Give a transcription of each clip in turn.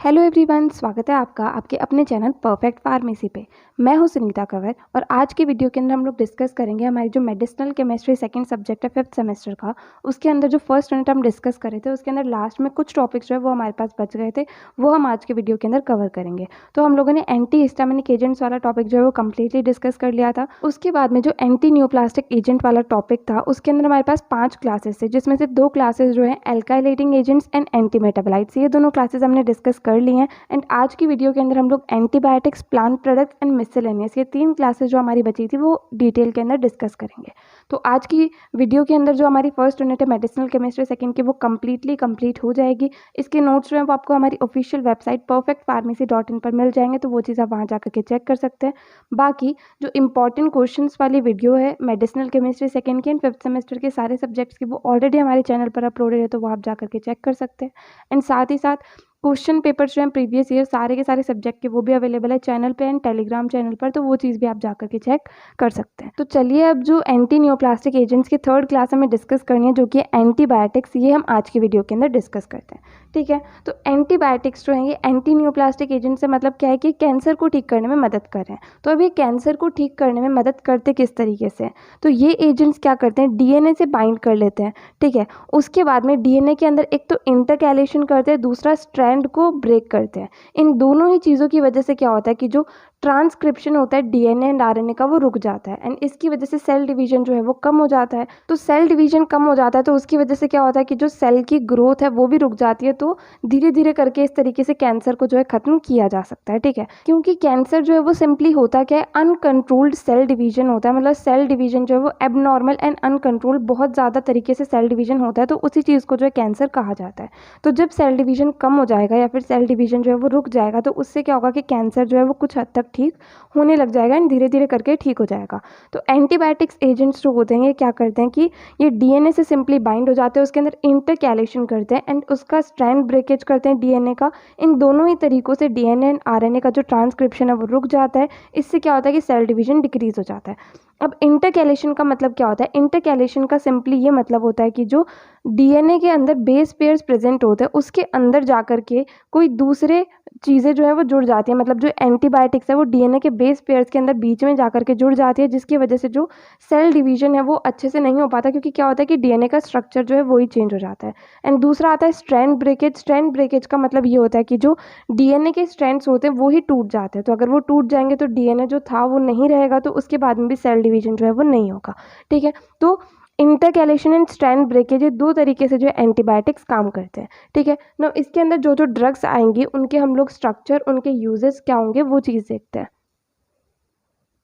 Hello everyone, स्वागत है आपका आपके अपने चैनल परफेक्ट फार्मेसी पे। मैं हूं सुनीता कंवर और आज की वीडियो के अंदर हम लोग डिस्कस करेंगे हमारी जो मेडिसिनल केमिस्ट्री सेकंड सब्जेक्ट है 5th सेमेस्टर का। उसके अंदर जो फर्स्ट यूनिट हम डिस्कस करे थे उसके अंदर लास्ट में कुछ टॉपिक्स जो है वो हमारे पास बच गए थे, वो हम आज के वीडियो के अंदर कवर करेंगे। तो हम लोगों ने एंटी हिस्टामिनिक एजेंट्स वाला टॉपिक जो है वो कम्प्लीटली डिस्कस कर लिया था। उसके बाद में जो एंटी न्यूप्लास्टिक एजेंट वाला टॉपिक था उसके अंदर हमारे पास 5 क्लासेस थे, जिसमें से 2 क्लासेस जो है alkylating agents and anti metabolites, ये दोनों क्लासेस हमने डिस्कस कर ली हैं। एंड आज की वीडियो के अंदर हम लोग antibiotics, plant products and miscellaneous, ये 3 क्लासेस जो हमारी बची थी वो डिटेल के अंदर डिस्कस करेंगे। तो आज की वीडियो के अंदर जो हमारी फर्स्ट यूनिट है मेडिसिनल केमिस्ट्री सेकंड की, वो कम्प्लीटली कंप्लीट हो जाएगी। इसके नोट्स जो है वो आपको हमारी ऑफिशियल वेबसाइट perfectpharmacy.in पर मिल जाएंगे, तो वो चीज़ आप वहाँ जाकर के चेक कर सकते हैं। बाकी जो इंपॉर्टेंट क्वेश्चंस वाली वीडियो है मेडिसिनल केमिस्ट्री सेकंड की एंड 5th सेमेस्टर के सारे सब्जेक्ट्स की, वो ऑलरेडी हमारे चैनल पर अपलोडेड है, तो वो आप जाकर के चेक कर सकते हैं। एंड साथ ही साथ क्वेश्चन पेपर जो है प्रीवियस ईयर सारे के सारे सब्जेक्ट के, वो भी अवेलेबल है चैनल पे एंड टेलीग्राम चैनल पर, तो वो चीज़ भी आप जाकर के चेक कर सकते हैं। तो चलिए अब जो एंटी न्यूप्लास्टिक एजेंट्स की थर्ड क्लास हमें डिस्कस करनी है, जो कि एंटीबायोटिक्स, ये हम आज की वीडियो के अंदर डिस्कस करते हैं। ठीक है, तो एंटीबायोटिक्स जो है ये एंटी न्यूप्लास्टिक एजेंट से मतलब क्या है कि कैंसर को ठीक करने में मदद कर रहे हैं। तो अब ये कैंसर को ठीक करने में मदद करते किस तरीके से, तो ये एजेंट्स क्या करते हैं, डीएनए से बाइंड कर लेते हैं। ठीक है, उसके बाद में डीएनए के अंदर एक तो इंटरकैलेशन करते हैं, दूसरा स्ट्रैंड को ब्रेक करते हैं। इन दोनों ही चीज़ों की वजह से क्या होता है कि जो ट्रांसक्रिप्शन होता है डीएनए एंड आरएनए का, वो रुक जाता है एंड इसकी वजह से सेल डिवीजन जो है वो कम हो जाता है। तो सेल डिवीजन कम हो जाता है तो उसकी वजह से क्या होता है कि जो सेल की ग्रोथ है वो भी रुक जाती है। तो धीरे धीरे करके इस तरीके से कैंसर को जो है खत्म किया जा सकता है। ठीक है, क्योंकि कैंसर जो है वो सिंपली होता क्या है, अनकंट्रोल्ड सेल डिवीजन होता है। मतलब सेल डिवीजन जो है वो एबनॉर्मल एंड अनकंट्रोल्ड, बहुत ज़्यादा तरीके से सेल डिवीजन होता है, तो उसी चीज़ को जो है कैंसर कहा जाता है। तो जब सेल डिवीजन कम हो जाएगा या फिर सेल डिवीजन जो है वो रुक जाएगा, तो उससे क्या होगा कि कैंसर जो है वो कुछ हद तक ठीक होने लग जाएगा एंड धीरे धीरे करके ठीक हो जाएगा। तो एंटीबायोटिक्स एजेंट्स जो होते हैं ये क्या करते हैं कि ये डीएनए से सिंपली बाइंड हो जाते हैं, उसके अंदर इंटरकैलेशन करते हैं एंड उसका स्ट्रैंड ब्रेकेज करते हैं डीएनए का। इन दोनों ही तरीकों से डीएनए एंड आरएनए का जो ट्रांसक्रिप्शन है वो रुक जाता है। इससे क्या होता है कि सेल डिवीजन डिक्रीज हो जाता है। अब इंटरकैलेशन का मतलब क्या होता है, इंटरकैलेशन का सिंपली ये मतलब होता है कि जो डीएनए के अंदर बेस पेयर्स प्रेजेंट होते हैं उसके अंदर जाकर के कोई दूसरे चीज़ें जो है वो जुड़ जाती है। मतलब जो एंटीबायोटिक्स है वो डीएनए के बेस पेयर्स के अंदर बीच में जाकर के जुड़ जाती है, जिसकी वजह से जो सेल डिवीजन है वो अच्छे से नहीं हो पाता, क्योंकि क्या होता है कि डीएनए का स्ट्रक्चर जो है वही चेंज हो जाता है। एंड दूसरा आता है स्ट्रैंड ब्रेकेज। स्ट्रैंड ब्रेकेज का मतलब ये होता है कि जो डीएनए के स्ट्रैंड्स होते हैं वो ही टूट जाते हैं। तो अगर वो टूट जाएंगे तो डीएनए जो था वो नहीं रहेगा, तो उसके बाद में भी सेल डिवीजन जो है वो नहीं होगा। ठीक है, तो इंटरकैलेशन एंड स्ट्रैंड ब्रेकेज, ये 2 तरीके से जो है एंटीबायोटिक्स काम करते हैं। ठीक है ना, इसके अंदर जो जो ड्रग्स आएंगी उनके हम लोग स्ट्रक्चर, उनके यूजेस क्या होंगे वो चीज़ देखते हैं।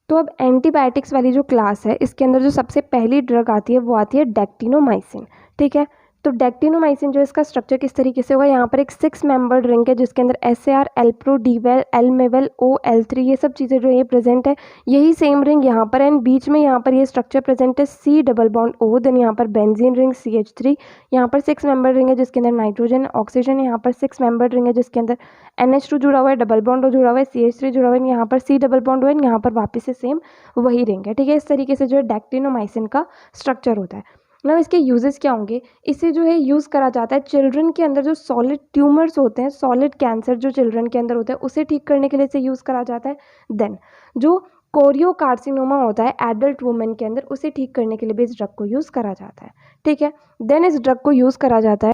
तो अब एंटीबायोटिक्स वाली जो क्लास है इसके अंदर जो सबसे पहली ड्रग आती है वो आती है डेक्टिनोमाइसिन। ठीक है, तो डेक्टिनोमाइसिन जो इसका स्ट्रक्चर किस तरीके से होगा, यहाँ पर एक 6 मेंबर्ड रिंग है जिसके अंदर SAR, एल्प्रो, डीवेल, एलमेवेल, OL3, ये सब चीज़ें जो ये प्रेजेंट है। यही सेम रिंग यहाँ पर एंड बीच में यहाँ पर ये स्ट्रक्चर प्रेजेंट है C double bond O, then यहाँ पर बेंजीन रिंग CH3, यहाँ पर 6 मेंबर्ड रिंग है जिसके अंदर नाइट्रोजन, ऑक्सीजन, यहाँ पर 6 मेंबर्ड रिंग है जिसके अंदर NH2 जुड़ा हुआ है, डबल बॉन्ड जुड़ा हुआ है, CH3 जुड़ा हुआ है, यहाँ पर C डबल बॉन्ड हुआ है, यहाँ पर वापस से सेम वही रिंग है। ठीक है, इस तरीके से जो है डेक्टिनोमाइसिन का स्ट्रक्चर होता है ना। इसके यूजेस क्या होंगे, इसे जो है यूज़ करा जाता है चिल्ड्रन के अंदर जो सॉलिड ट्यूमर्स होते हैं, सॉलिड कैंसर जो चिल्ड्रन के अंदर होता है उसे ठीक करने के लिए इसे यूज़ करा जाता है। देन जो कोरियोकार्सिनोमा होता है एडल्ट वुमेन के अंदर, उसे ठीक करने के लिए भी इस ड्रग को यूज़ करा जाता है। ठीक है, देन इस ड्रग को यूज़ करा जाता है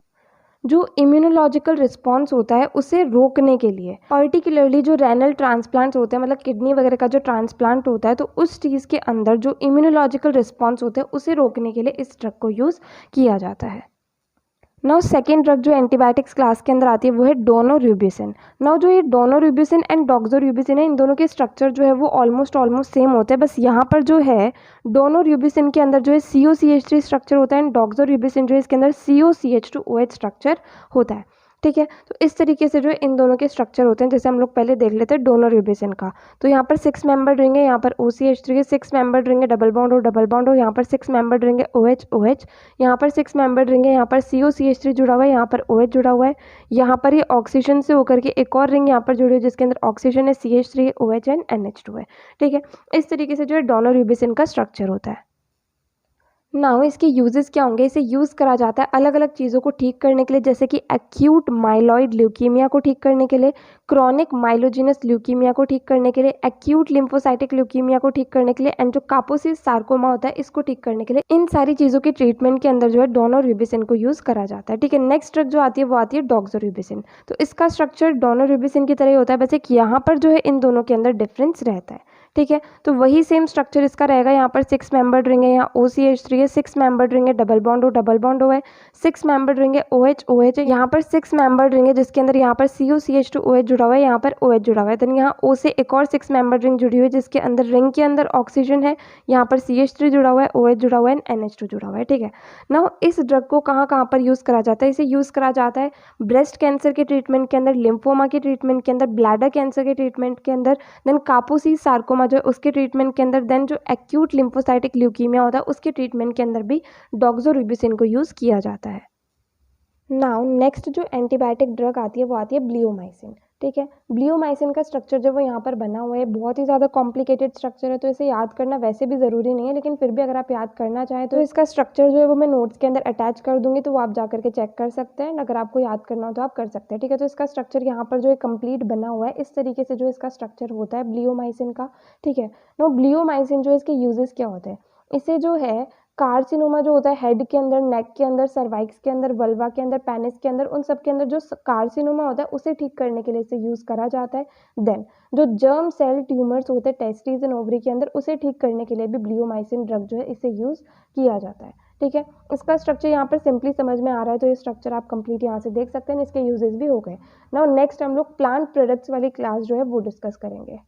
जो इम्यूनोलॉजिकल रिस्पॉन्स होता है उसे रोकने के लिए, पर्टिकुलरली जो रेनल ट्रांसप्लांट्स होते हैं, मतलब किडनी वगैरह का जो ट्रांसप्लांट होता है, तो उस चीज़ के अंदर जो इम्यूनोलॉजिकल रिस्पॉन्स होते हैं उसे रोकने के लिए इस ड्रग को यूज़ किया जाता है। नाउ सेकेंड ड्रग जो एंटीबायोटिक्स क्लास के अंदर आती है वो है डोनोर्यूबिसिन। नाउ जो ये डोनोर्यूबिसिन एंड डॉक्सोर्यूबिसिन है, इन दोनों के स्ट्रक्चर जो है वो ऑलमोस्ट सेम होते हैं। बस यहाँ पर जो है डोनोर्यूबिसिन के अंदर जो है COCH3 स्ट्रक्चर होता है एंड डॉक्सोर्यूबिसिन जो है इसके अंदर COCH2OH स्ट्रक्चर होता है। ठीक है, तो इस तरीके से जो है इन दोनों के स्ट्रक्चर होते हैं। जैसे हम लोग पहले देख लेते हैं डोनोर्यूबिसिन का, तो यहाँ पर 6 मेंबर्ड रिंग है, यहाँ पर OCH3 है, 6 मेंबर्ड रिंग है, डबल बॉन्ड हो, यहाँ पर 6 मेंबर्ड रिंग है OH, यहाँ पर 6 मेंबर्ड रिंग है, यहाँ पर COCH3 जुड़ा हुआ है, यहाँ पर OH जुड़ा हुआ है, यहाँ पर ये ऑक्सीजन से होकर के एक और रिंग यहाँ पर जुड़ी है जिसके अंदर ऑक्सीजन है, CH3, OH एंड NH2 है। ठीक है, इस तरीके से जो है डोनोर्यूबिसिन का स्ट्रक्चर होता है। नाउ इसके यूजेस क्या होंगे, इसे यूज़ करा जाता है अलग अलग चीज़ों को ठीक करने के लिए, जैसे कि एक्यूट माइलॉइड ल्यूकीमिया को ठीक करने के लिए, क्रॉनिक माइलोजिनस ल्यूकीमिया को ठीक करने के लिए, एक्यूट लिम्फोसाइटिक ल्यूकीमिया को ठीक करने के लिए, एंड जो कापोसिस सार्कोमा होता है इसको ठीक करने के लिए। इन सारी चीज़ों के ट्रीटमेंट के अंदर जो है डोनोरिबिसिन को यूज़ करा जाता है। ठीक है, नेक्स्ट ड्रग जो आती है वो आती है डॉक्सोरिबिसिन। तो इसका स्ट्रक्चर डोनोरिबिसिन की तरह ही होता है, वैसे यहाँ पर जो है इन दोनों के अंदर डिफरेंस रहता है। ठीक है, तो वही सेम स्ट्रक्चर इसका रहेगा। यहाँ पर 6 मेंबर्ड रिंग है, यहाँ OCH3 है, 6 मेंबर्ड रिंग है, डबल बॉन्ड O है, 6 मेंबर्ड रिंग है, OH है, यहाँ पर 6 मेंबर्ड रिंग है जिसके अंदर यहाँ पर COCH2OH जुड़ा हुआ है, यहाँ पर OH जुड़ा हुआ है। देन यहाँ O से एक और 6 मेंबर्ड रिंग जुड़ी हुई है जिसके अंदर रिंग के अंदर ऑक्सीजन है, यहाँ पर CH3 जुड़ा हुआ है, OH जुड़ा हुआ है, NH2 जुड़ा हुआ है। ठीक है, नाउ इस ड्रग को कहाँ कहाँ पर यूज़ करा जाता है, इसे यूज़ करा जाता है ब्रेस्ट कैंसर के ट्रीटमेंट के अंदर, लिम्फोमा के ट्रीटमेंट के अंदर, ब्लैडर कैंसर के ट्रीटमेंट के अंदर, देन कापोसिस सार्कोमा जो है उसके ट्रीटमेंट के अंदर, देन जो एक्यूट लिम्फोसाइटिक ल्यूकीमिया होता है उसके ट्रीटमेंट के अंदर भी डॉक्सोरिबिसिन को यूज़ किया जाता है। नाउ नेक्स्ट जो एंटीबायोटिक ड्रग आती है वो आती है ब्लियोमाइसिन। ठीक है, ब्लियोमाइसिन का स्ट्रक्चर जो वो यहाँ पर बना हुआ है बहुत ही ज़्यादा कॉम्प्लिकेटेड स्ट्रक्चर है, तो इसे याद करना वैसे भी ज़रूरी नहीं है, लेकिन फिर भी अगर आप याद करना चाहें तो इसका स्ट्रक्चर जो है वो मैं नोट्स के अंदर अटैच कर दूंगी, तो वो आप जा करके चेक कर सकते हैं। अगर आपको याद करना हो तो आप कर सकते हैं। ठीक है, तो इसका स्ट्रक्चर यहाँ पर जो है कंप्लीट बना हुआ है, इस तरीके से जो इसका स्ट्रक्चर होता है ब्लियोमाइसिन का। ठीक है, नो ब्लियोमाइसिन जो है इसके यूजेस क्या होते हैं, इसे जो है कार्सिनोमा जो होता है हेड के अंदर, नेक के अंदर, सर्वाइक्स के अंदर, वल्वा के अंदर, पेनिस के अंदर, उन सब के अंदर जो कार्सिनोमा होता है उसे ठीक करने के लिए इसे यूज़ करा जाता है। देन जो जर्म सेल ट्यूमर्स होते हैं टेस्टिस एंड ओवरी के अंदर, उसे ठीक करने के लिए भी ब्लियोमाइसिन ड्रग जो है इसे यूज़ किया जाता है। ठीक है, इसका स्ट्रक्चर यहाँ पर सिंपली समझ में आ रहा है, तो ये स्ट्रक्चर आप कंप्लीट यहाँ से देख सकते हैं, इसके यूजेस भी हो गए। नाउ नेक्स्ट हम लोग प्लांट प्रोडक्ट्स वाली क्लास जो है वो डिस्कस करेंगे।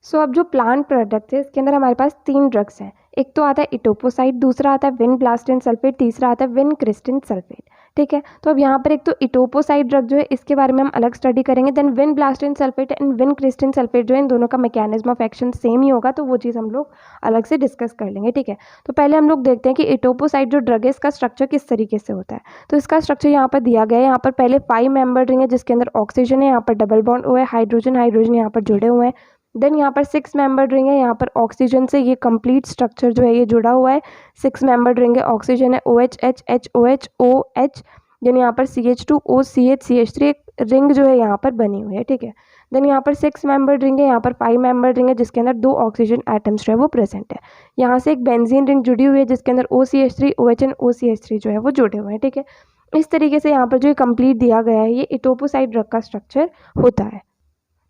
सो अब जो प्लांट प्रोडक्ट है इसके अंदर हमारे पास 3 ड्रग्स हैं। एक तो आता है इटोपोसाइट, दूसरा आता है विनब्लास्टिन सल्फेट, तीसरा आता है विनक्रिस्टिन सल्फेट। ठीक है, तो अब यहाँ पर एक तो इटोपोसाइट ड्रग जो है इसके बारे में हम अलग स्टडी करेंगे, then vinblastine sulphate and vincristine sulphate जो है इन दोनों का मैकेनिज्म ऑफ एक्शन सेम ही होगा, तो वो चीज़ हम लोग अलग से डिस्कस कर लेंगे। ठीक है, तो पहले हम लोग देखते हैं कि इटोपोसाइट जो ड्रग है इसका स्ट्रक्चर किस तरीके से होता है। तो इसका स्ट्रक्चर यहाँ पर दिया गया है, यहाँ पर पहले 5 मेंबर रिंग है जिसके अंदर ऑक्सीजन है, यहाँ पर डबल बॉन्ड O है, हाइड्रोजन हाइड्रोजन यहाँ पर जुड़े हुए हैं। देन यहाँ पर 6 मेंबर्ड रिंग है, यहाँ पर ऑक्सीजन से ये कंप्लीट स्ट्रक्चर जो है ये जुड़ा हुआ है। 6 मेंबर्ड रिंग है, ऑक्सीजन है, OH H OH OH, then यहाँ पर CH2O CH CH3 एक रिंग जो है यहाँ पर बनी हुई है। ठीक है, देन यहाँ पर 6 मेंबर्ड रिंग है, यहाँ पर 5 मेंबर्ड रिंग है जिसके अंदर 2 ऑक्सीजन एटम्स जो है वो प्रेजेंट है। यहाँ से एक बेंजीन रिंग जुड़ी हुई है जिसके अंदर OCH3 OH एंड OCH3 जो है वो जुड़े हुए हैं। ठीक है, इस तरीके से यहाँ पर जो कंप्लीट दिया गया है ये इटोपोसाइट ड्रग का स्ट्रक्चर होता है।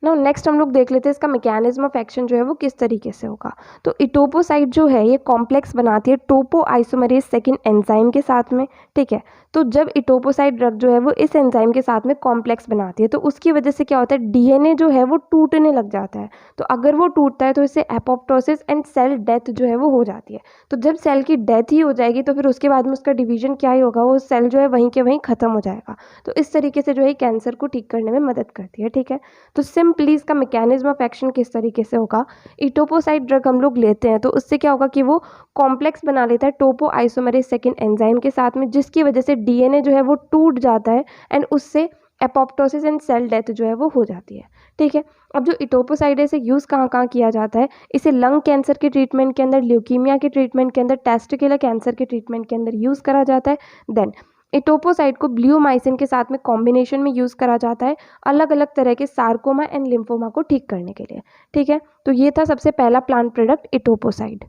नाउ नेक्स्ट हम लोग देख लेते हैं इसका मैकेनिज्म ऑफ एक्शन जो है वो किस तरीके से होगा। तो इटोपोसाइट जो है ये कॉम्प्लेक्स बनाती है टोपो आइसोमरेज सेकेंड एंजाइम के साथ में। ठीक है, तो जब इटोपोसाइट ड्रग जो है वो इस एंजाइम के साथ में कॉम्प्लेक्स बनाती है तो उसकी वजह से क्या होता है, DNA जो है वो टूटने लग जाता है। तो अगर वो टूटता है तो इससे एपोप्टोसिस एंड सेल डेथ जो है वो हो जाती है। तो जब सेल की डेथ ही हो जाएगी तो फिर उसके बाद में उसका डिवीजन क्या ही होगा, वो सेल जो है वहीं के वहीं ख़त्म हो जाएगा। तो इस तरीके से जो है कैंसर को ठीक करने में मदद करती है। ठीक है, तो सिंपली इसका मैकेनिज्म ऑफ एक्शन किस तरीके से होगा, इटोपोसाइट ड्रग हम लोग लेते हैं तो उससे क्या होगा कि वो कॉम्प्लेक्स बना लेता है टोपो आइसोमरेज सेकेंड एंजाइम के साथ में, जिसकी वजह से DNA जो है वो टूट जाता है एंड उससे एपोप्टोसिस एंड सेल डेथ जो है वो हो जाती है। ठीक है, अब जो इटोपोसाइट है इसे यूज़ कहाँ कहाँ किया जाता है, इसे लंग कैंसर के ट्रीटमेंट के अंदर, ल्यूकीमिया के ट्रीटमेंट के अंदर, टेस्टिकुलर कैंसर के ट्रीटमेंट के अंदर यूज़ करा जाता है। देन इटोपोसाइट को ब्लियोमाइसिन के साथ में कॉम्बिनेशन में यूज़ करा जाता है अलग अलग तरह के सार्कोमा एंड लिम्फोमा को ठीक करने के लिए। ठीक है, तो ये था सबसे पहला प्लांट प्रोडक्ट इटोपोसाइट।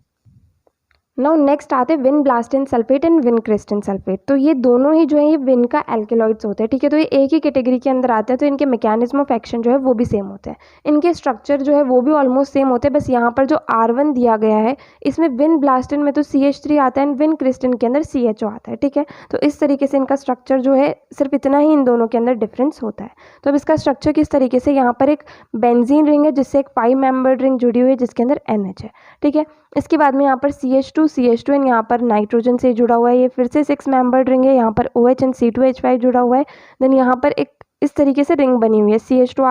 नाउ नेक्स्ट आते हैं vinblastine sulphate and vincristine sulphate. तो ये दोनों ही जो है ये विन का एल्केलॉइड्स होते हैं। ठीक है, तो ये एक ही कैटेगरी के अंदर आते हैं, तो इनके मैकेनिज्म ऑफ एक्शन जो है वो भी सेम होते हैं, इनके स्ट्रक्चर जो है वो भी ऑलमोस्ट सेम होते हैं। बस यहाँ पर जो R1 दिया गया है इसमें विनब्लास्टिन में तो CH3 आता है एंड विनक्रिस्टिन के अंदर CHO आता है। ठीक है, तो इस तरीके से इनका स्ट्रक्चर जो है सिर्फ इतना ही इन दोनों के अंदर डिफरेंस होता है। तो अब इसका स्ट्रक्चर किस तरीके से, यहाँ पर एक बेंजीन रिंग है जिससे एक 5 मेंबर्ड रिंग जुड़ी हुई है जिसके अंदर NH है। ठीक है, इसके बाद में यहाँ पर CH2 एंड यहाँ पर नाइट्रोजन से जुड़ा हुआ है, ये फिर से 6 मेंबर्ड रिंग है, यहाँ पर OH एंड C2H5 जुड़ा हुआ है। देन यहाँ पर एक इस तरीके से रिंग बनी हुई है, CH2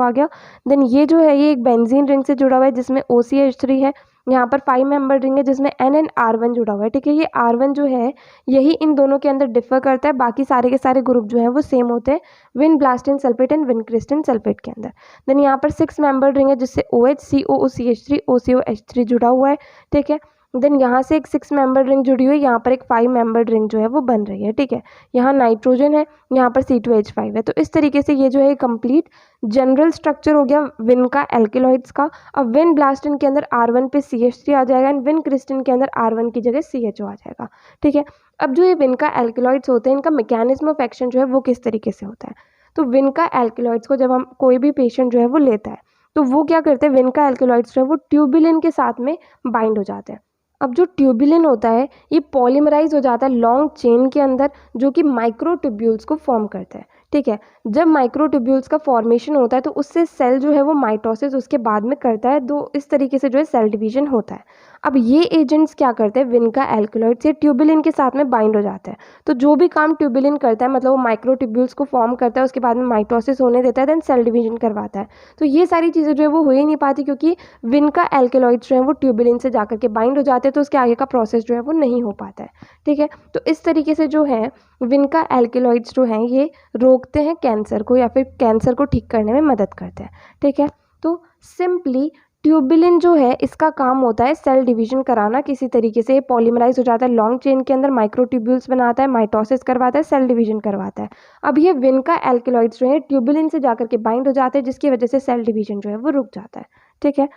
आ गया। देन ये जो है ये एक बेंजीन रिंग से जुड़ा हुआ है जिसमें OCH3 है, यहाँ पर 5 मेंबर रिंग है जिसमें N एंड R1 जुड़ा हुआ है। ठीक है, ये R1 जो है यही इन दोनों के अंदर डिफर करता है, बाकी सारे के सारे ग्रुप जो है वो सेम होते हैं vinblastine sulphate and vincristine sulphate के अंदर। देन यहाँ पर 6 मेंबर रिंग है जिससे OH COOCH3 OCOH3 जुड़ा हुआ है। ठीक है, देन यहाँ से एक 6 मेंबर रिंग जुड़ी हुई है, यहाँ पर एक 5 मेंबर रिंग जो है वो बन रही है, ठीक है। यहाँ नाइट्रोजन है, यहाँ पर C2H5 है। तो इस तरीके से ये जो है कंप्लीट जनरल स्ट्रक्चर हो गया विन का एल्केलॉइड्स का। अब विन ब्लास्टिन के अंदर R1 पे CH3 आ जाएगा एंड विन क्रिस्टिन के अंदर R1 की जगह CHO आ जाएगा, ठीक है। अब जो ये विन का एल्केलॉइड्स होते हैं, इनका मैकेनिज्म ऑफ एक्शन जो है वो किस तरीके से होता है। तो विन का एल्केलॉइड्स को जब हम कोई भी पेशेंट जो है वो लेता है, तो वो क्या करते हैं, विन का एल्केलॉइड्स जो है वो ट्यूबुलिन के साथ में बाइंड हो जाते हैं। अब जो ट्यूबुलिन होता है ये पॉलीमराइज हो जाता है लॉन्ग चेन के अंदर, जो कि माइक्रोट्यूब्यूल्स को फॉर्म करता है, ठीक है। जब माइक्रोट्यूब्यूल्स का फॉर्मेशन होता है तो उससे सेल जो है वो माइटोसिस उसके बाद में करता है, तो इस तरीके से जो है सेल डिवीजन होता है। अब ये एजेंट्स क्या करते हैं, विन का एल्केलॉइड से ट्यूबुलिन के साथ में बाइंड हो जाता है। तो जो भी काम ट्यूबुलिन करता है, मतलब वो माइक्रोट्यूब्यूल्स को फॉर्म करता है, उसके बाद में माइटोसिस होने देता है, देन सेल डिवीजन करवाता है। तो ये सारी चीज़ें जो है वो हो ही नहीं पाती, क्योंकि विन का एल्केलॉइड्स जो है वो ट्यूबुलिन से जाकर के बाइंड हो जाते हैं, तो उसके आगे का प्रोसेस जो है वो नहीं हो पाता है, ठीक है। तो इस तरीके से जो है विन का एल्केलॉइड्स जो हैं ये रोकते हैं कैंसर को, या फिर कैंसर को ठीक करने में मदद करते हैं, ठीक है। तो सिंपली ट्यूबुलिन जो है इसका काम होता है सेल डिवीजन कराना, किसी तरीके से पॉलीमराइज हो जाता है लॉन्ग चेन के अंदर, माइक्रोट्यूब्यूल्स बनाता है, माइटोसिस करवाता है, सेल डिवीजन करवाता है। अब ये विन का एल्केलॉइड्स जो है ट्यूबुलिन से जाकर के बाइंड हो जाते हैं, जिसकी वजह से सेल डिवीजन जो है वो रुक जाता है, ठीक है।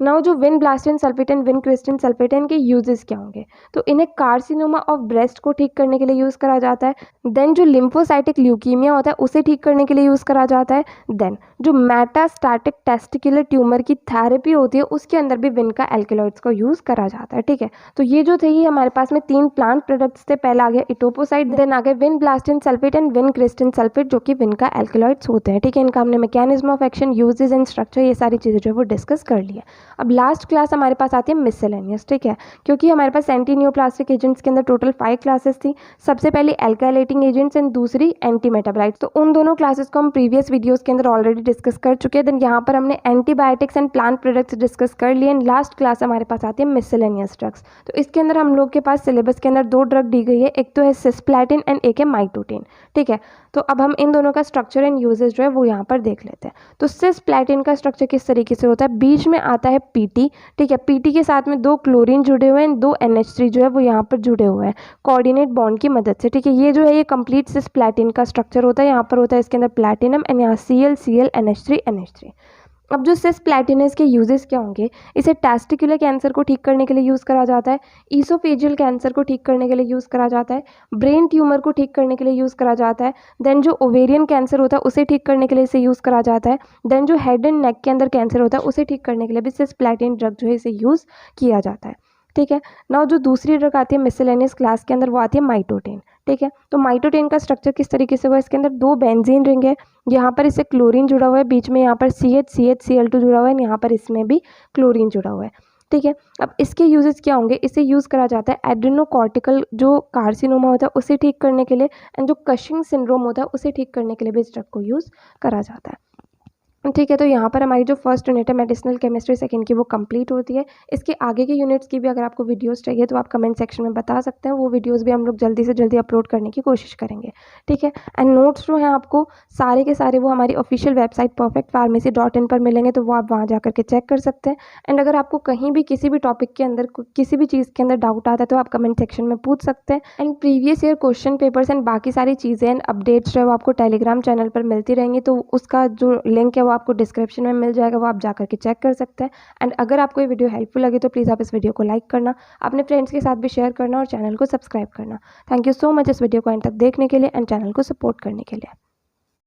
नाउ जो vinblastine sulphate and vincristine sulphate है, इनके यूजेस क्या होंगे। तो इन्हें कार्सिनोमा ऑफ ब्रेस्ट को ठीक करने के लिए यूज़ करा जाता है। देन जो लिम्फोसाइटिक ल्यूकीमिया होता है उसे ठीक करने के लिए यूज़ करा जाता है। देन जो मेटास्टैटिक टेस्टिकुलर ट्यूमर की थेरेपी होती है उसके अंदर भी विन का एल्केलॉइड्स को यूज़ करा जाता है, ठीक है। तो ये जो थे ये हमारे पास में 3 प्लांट प्रोडक्ट्स थे। पहला आ गया इटोपोसाइड, देन आ गए vinblastine sulphate and vincristine sulphate, जो कि विन का एल्केलॉइड्स होते हैं, ठीक है। इनका हमने mechanism of action, uses and structure, ये सारी चीज़ें जो है वो डिस्कस कर लिया। अब लास्ट क्लास हमारे पास आती है मिससेलेनियस, ठीक है, क्योंकि हमारे पास एंटी नियोप्लास्टिक एजेंट्स के अंदर टोटल 5 क्लासेस थी। सबसे पहले एल्काइलेटिंग एजेंट्स एंड दूसरी एंटी मेटाबोलाइट्स। तो उन दोनों क्लासेस को हम प्रीवियस वीडियोस के अंदर ऑलरेडी डिस्कस कर चुके हैं। देन यहाँ पर हमने antibiotics and plant products discuss कर लिए। एंड लास्ट क्लास हमारे पास आती है मिससेलेनियस ड्रग्स। तो इसके अंदर हम लोग के पास सिलेबस के अंदर 2 ड्रग दी गई है, एक तो है सिस्प्लैटिन एंड एक है माइटोटिन, ठीक है। तो अब हम इन दोनों का स्ट्रक्चर एंड यूजेस जो है वो यहाँ पर देख लेते हैं। तो सिस्प्लैटिन का स्ट्रक्चर किस तरीके से होता है, बीच में आता है पीटी, ठीक है। पीटी के साथ में 2 क्लोरीन जुड़े हुए हैं, 2 NH3 जो है वो यहाँ पर जुड़े हुए हैं कोऑर्डिनेट बॉन्ड की मदद से, ठीक है। ये जो है ये कंप्लीट सिस्प्लैटिन का स्ट्रक्चर होता है। यहाँ पर होता है इसके अंदर प्लैटिनम एंड यहाँ Cl NH3। अब जो सिस्प्लैटिन है इसके यूजेस क्या होंगे, इसे टेस्टिकुलर कैंसर को ठीक करने के लिए यूज़ करा जाता है, ईसोफेजियल कैंसर को ठीक करने के लिए यूज़ करा जाता है, ब्रेन ट्यूमर को ठीक करने के लिए यूज़ करा जाता है, देन जो ओवेरियन कैंसर होता है उसे ठीक करने के लिए इसे यूज़ करा जाता है, देन जो हेड एंड नेक के अंदर कैंसर होता है उसे ठीक करने के लिए भी सिस्प्लैटिन ड्रग जो है इसे यूज़ किया जाता है, ठीक है। नाउ जो दूसरी ड्रग आती है मिससेलेनियस क्लास के अंदर वो आती है माइटोटिन, ठीक है। तो माइटोटिन का स्ट्रक्चर किस तरीके से हुआ, इसके अंदर 2 बेंजीन रिंग है, यहाँ पर इससे क्लोरीन जुड़ा हुआ है, बीच में यहाँ पर CH Cl2 जुड़ा हुआ है, यहाँ पर इसमें भी क्लोरीन जुड़ा हुआ है, ठीक है। अब इसके यूजेस क्या होंगे, इसे यूज़ करा जाता है एड्रेनोकॉर्टिकल जो कार्सिनोमा होता है उसे ठीक करने के लिए, एंड जो कशिंग सिंड्रोम होता है उसे ठीक करने के लिए भी इस ड्रग को यूज़ करा जाता है, ठीक है। तो यहाँ पर हमारी जो फर्स्ट यूनिट है मेडिसिनल केमिस्ट्री सेकंड की वो कंप्लीट होती है। इसके आगे के यूनिट्स की भी अगर आपको वीडियोस चाहिए तो आप कमेंट सेक्शन में बता सकते हैं, वो वीडियोस भी हम लोग जल्दी से जल्दी अपलोड करने की कोशिश करेंगे, ठीक है। एंड नोट्स जो हैं आपको सारे के सारे वो हमारी ऑफिशियल वेबसाइट perfectpharmacy.in पर मिलेंगे, तो वो आप वहाँ जा करके चेक कर सकते हैं। एंड अगर आपको कहीं भी किसी भी टॉपिक के अंदर किसी भी चीज़ के अंदर डाउट आता है तो आप कमेंट सेक्शन में पूछ सकते हैं। And previous year question papers and बाकी सारी चीज़ें एंड अपडेट्स जो है वो आपको टेलीग्राम चैनल पर मिलती रहेंगी, तो उसका जो लिंक है वो आपको डिस्क्रिप्शन में मिल जाएगा, वो आप जा करके चेक कर सकते हैं। एंड अगर आपको ये वीडियो हेल्पफुल लगे तो प्लीज़ आप इस वीडियो को लाइक करना, अपने फ्रेंड्स के साथ भी शेयर करना और चैनल को सब्सक्राइब करना। थैंक यू सो मच इस वीडियो को एंड तक देखने के लिए एंड चैनल को सपोर्ट करने के लिए।